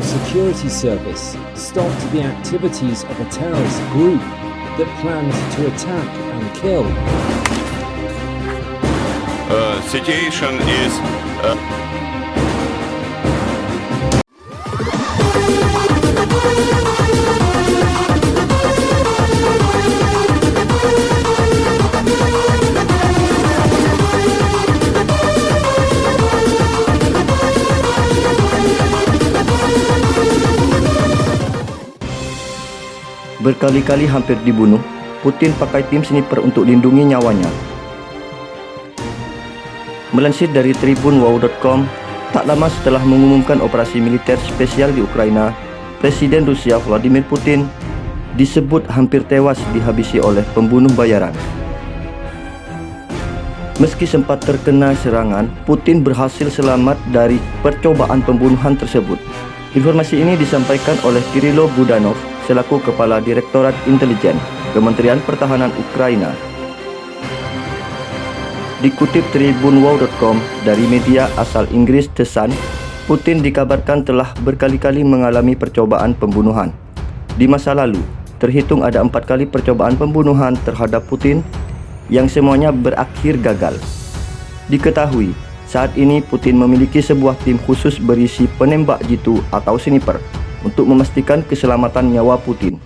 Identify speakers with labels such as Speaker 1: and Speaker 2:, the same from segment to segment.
Speaker 1: Security Service stopped the activities of a terrorist group that planned to attack and kill.
Speaker 2: Situation is
Speaker 3: Berkali-kali hampir dibunuh, Putin pakai tim sniper untuk lindungi nyawanya. Melansir dari tribunwow.com, tak lama setelah mengumumkan operasi militer spesial di Ukraina, Presiden Rusia Vladimir Putin disebut hampir tewas dihabisi oleh pembunuh bayaran. Meski sempat terkena serangan, Putin berhasil selamat dari percobaan pembunuhan tersebut. Informasi ini disampaikan oleh Kirilo Budanov selaku Kepala Direktorat Intelijen Kementerian Pertahanan Ukraina. Dikutip tribunwow.com dari media asal Inggris The Sun, Putin dikabarkan telah berkali-kali mengalami percobaan pembunuhan. Di masa lalu, terhitung ada 4 kali percobaan pembunuhan terhadap Putin yang semuanya berakhir gagal. Diketahui, saat ini Putin memiliki sebuah tim khusus berisi penembak jitu atau sniper untuk memastikan keselamatan nyawa Putin.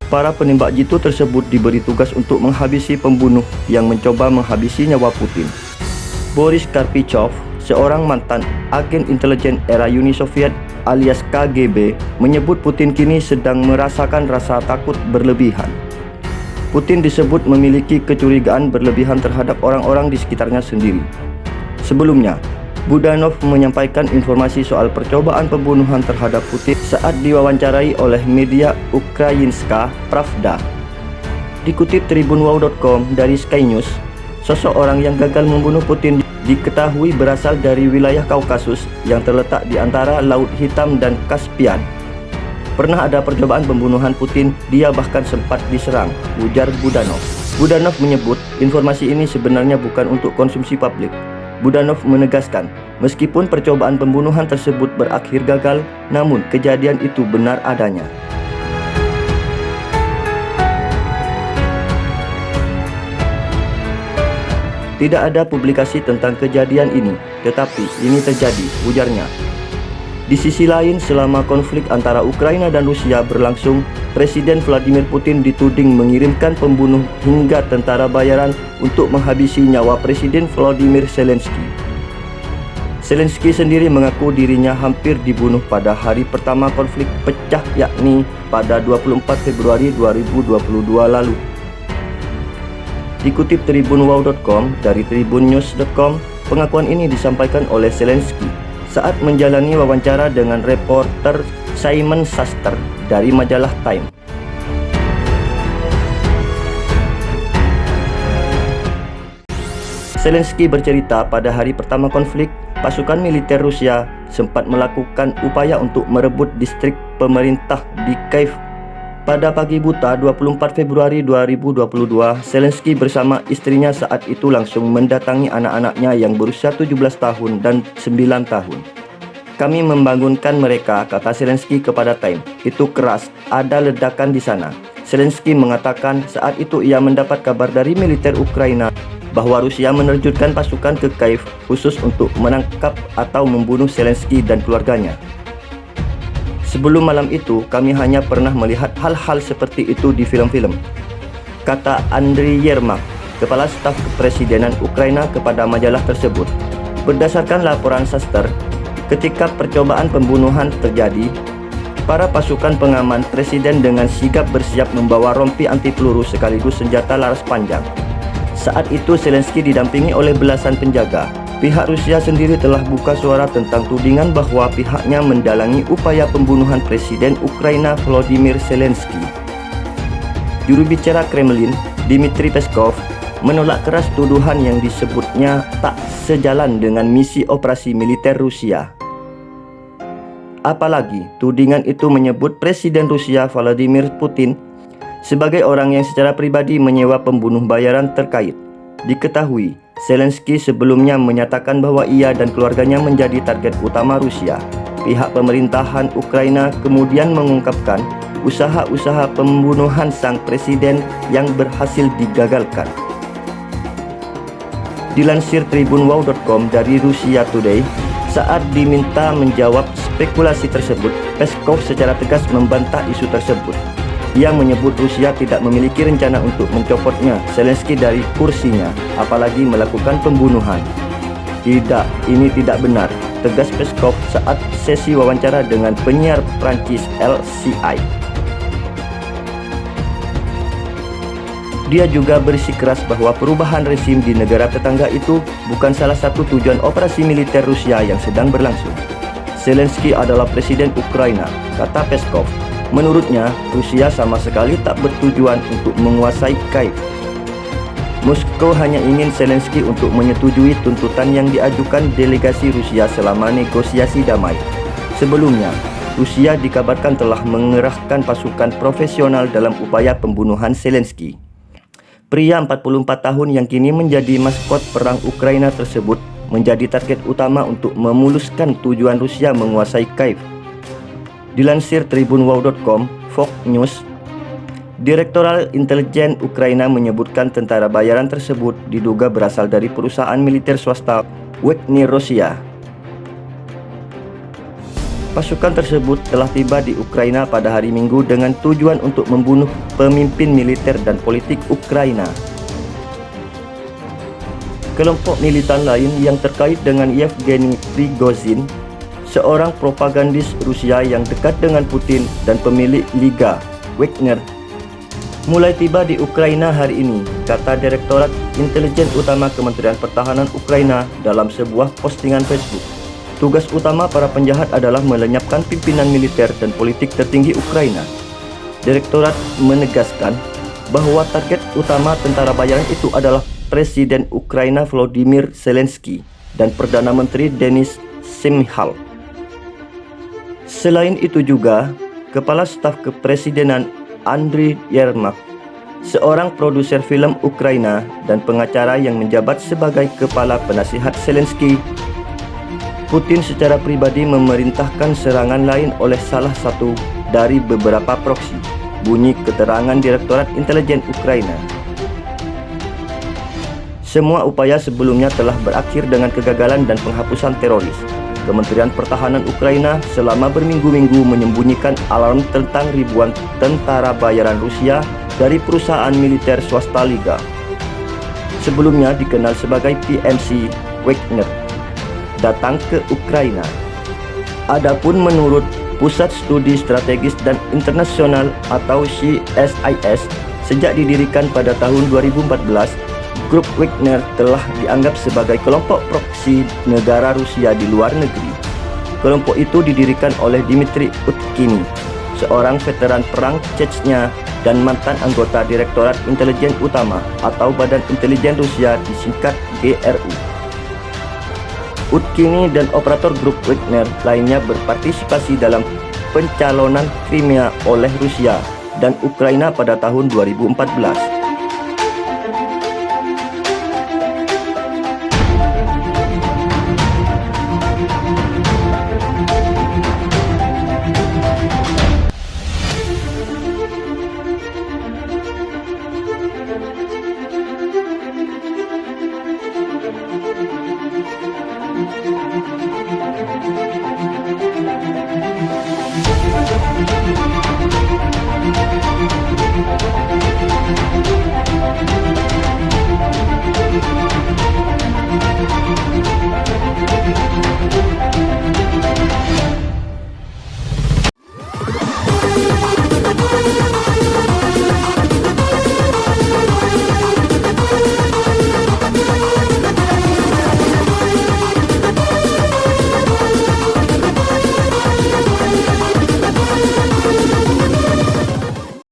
Speaker 3: Para penembak jitu tersebut diberi tugas untuk menghabisi pembunuh yang mencoba menghabisi nyawa Putin. Boris Karpichov, seorang mantan agen intelijen era Uni Soviet alias KGB, menyebut Putin kini sedang merasakan rasa takut berlebihan. Putin disebut memiliki kecurigaan berlebihan terhadap orang-orang di sekitarnya sendiri. Sebelumnya, Budanov menyampaikan informasi soal percobaan pembunuhan terhadap Putin saat diwawancarai oleh media Ukrayinska Pravda. Dikutip tribunwow.com dari Sky News, sosok orang yang gagal membunuh Putin diketahui berasal dari wilayah Kaukasus yang terletak di antara Laut Hitam dan Kaspian. Pernah ada percobaan pembunuhan Putin, dia bahkan sempat diserang, ujar Budanov. Budanov menyebut informasi ini sebenarnya bukan untuk konsumsi publik. Budanov menegaskan, meskipun percobaan pembunuhan tersebut berakhir gagal, namun kejadian itu benar adanya. Tidak ada publikasi tentang kejadian ini, tetapi ini terjadi, ujarnya. Di sisi lain, selama konflik antara Ukraina dan Rusia berlangsung, Presiden Vladimir Putin dituding mengirimkan pembunuh hingga tentara bayaran untuk menghabisi nyawa Presiden Volodymyr Zelensky. Zelensky sendiri mengaku dirinya hampir dibunuh pada hari pertama konflik pecah, yakni pada 24 Februari 2022 lalu. Dikutip tribunwow.com dari tribunnews.com, pengakuan ini disampaikan oleh Zelensky saat menjalani wawancara dengan reporter Simon Schuster dari majalah Time. Zelensky bercerita pada hari pertama konflik, pasukan militer Rusia sempat melakukan upaya untuk merebut distrik pemerintah di Kiev. Pada pagi buta 24 Februari 2022, Zelensky bersama istrinya saat itu langsung mendatangi anak-anaknya yang berusia 17 tahun dan 9 tahun. Kami membangunkan mereka, kata Zelensky kepada Time. Itu keras, ada ledakan di sana. Zelensky mengatakan saat itu ia mendapat kabar dari militer Ukraina bahwa Rusia menerjunkan pasukan ke Kiev khusus untuk menangkap atau membunuh Zelensky dan keluarganya. Sebelum malam itu, kami hanya pernah melihat hal-hal seperti itu di film-film, kata Andriy Yermak, Kepala Staf Kepresidenan Ukraina kepada majalah tersebut. Berdasarkan laporan Schuster, ketika percobaan pembunuhan terjadi, para pasukan pengaman presiden dengan sigap bersiap membawa rompi anti peluru sekaligus senjata laras panjang. Saat itu Zelensky didampingi oleh belasan penjaga. Pihak Rusia sendiri telah buka suara tentang tudingan bahwa pihaknya mendalangi upaya pembunuhan Presiden Ukraina Volodymyr Zelensky. Juru bicara Kremlin, Dmitry Peskov, menolak keras tuduhan yang disebutnya tak sejalan dengan misi operasi militer Rusia. Apalagi tudingan itu menyebut Presiden Rusia Vladimir Putin sebagai orang yang secara pribadi menyewa pembunuh bayaran terkait. Diketahui, Zelensky sebelumnya menyatakan bahwa ia dan keluarganya menjadi target utama Rusia. Pihak pemerintahan Ukraina kemudian mengungkapkan usaha-usaha pembunuhan sang presiden yang berhasil digagalkan. Dilansir tribunwow.com dari Russia Today, saat diminta menjawab spekulasi tersebut, Peskov secara tegas membantah isu tersebut. Ia menyebut Rusia tidak memiliki rencana untuk mencopotnya Zelensky dari kursinya, apalagi melakukan pembunuhan. Tidak, ini tidak benar, tegas Peskov saat sesi wawancara dengan penyiar Prancis LCI. Dia juga bersikeras bahwa perubahan rezim di negara tetangga itu bukan salah satu tujuan operasi militer Rusia yang sedang berlangsung. Zelensky adalah presiden Ukraina, kata Peskov. Menurutnya, Rusia sama sekali tak bertujuan untuk menguasai Kiev. Moskow hanya ingin Zelensky untuk menyetujui tuntutan yang diajukan delegasi Rusia selama negosiasi damai. Sebelumnya, Rusia dikabarkan telah mengerahkan pasukan profesional dalam upaya pembunuhan Zelensky. Pria 44 tahun yang kini menjadi maskot perang Ukraina tersebut menjadi target utama untuk memuluskan tujuan Rusia menguasai Kiev. Dilansir tribunwow.com, Fox News, Direktorat Intelijen Ukraina menyebutkan tentara bayaran tersebut diduga berasal dari perusahaan militer swasta Wagner Rusia. Pasukan tersebut telah tiba di Ukraina pada hari Minggu dengan tujuan untuk membunuh pemimpin militer dan politik Ukraina. Kelompok militan lain yang terkait dengan Yevgeny Prigozhin, seorang propagandis Rusia yang dekat dengan Putin dan pemilik Liga Wagner, mulai tiba di Ukraina hari ini, kata Direktorat Intelijen Utama Kementerian Pertahanan Ukraina dalam sebuah postingan Facebook. Tugas utama para penjahat adalah melenyapkan pimpinan militer dan politik tertinggi Ukraina. Direktorat menegaskan bahwa target utama tentara bayaran itu adalah Presiden Ukraina Volodymyr Zelensky dan Perdana Menteri Denis Shmyhal. Selain itu juga, Kepala Staf Kepresidenan Andriy Yermak, seorang produser film Ukraina dan pengacara yang menjabat sebagai kepala penasihat Zelensky. Putin secara pribadi memerintahkan serangan lain oleh salah satu dari beberapa proksi, bunyi keterangan Direktorat Intelijen Ukraina. Semua upaya sebelumnya telah berakhir dengan kegagalan dan penghapusan teroris. Kementerian Pertahanan Ukraina selama berminggu-minggu menyembunyikan alarm tentang ribuan tentara bayaran Rusia dari perusahaan militer swasta Liga, sebelumnya dikenal sebagai PMC Wagner, datang ke Ukraina. Adapun menurut Pusat Studi Strategis dan Internasional atau CSIS, sejak didirikan pada tahun 2014, Grup Wagner telah dianggap sebagai kelompok proksi negara Rusia di luar negeri. Kelompok itu didirikan oleh Dmitry Utkini, seorang veteran perang Chechnya dan mantan anggota Direktorat Intelijen Utama atau Badan Intelijen Rusia disingkat GRU. Utkini dan operator grup Wagner lainnya berpartisipasi dalam pencalonan Crimea oleh Rusia dan Ukraina pada tahun 2014.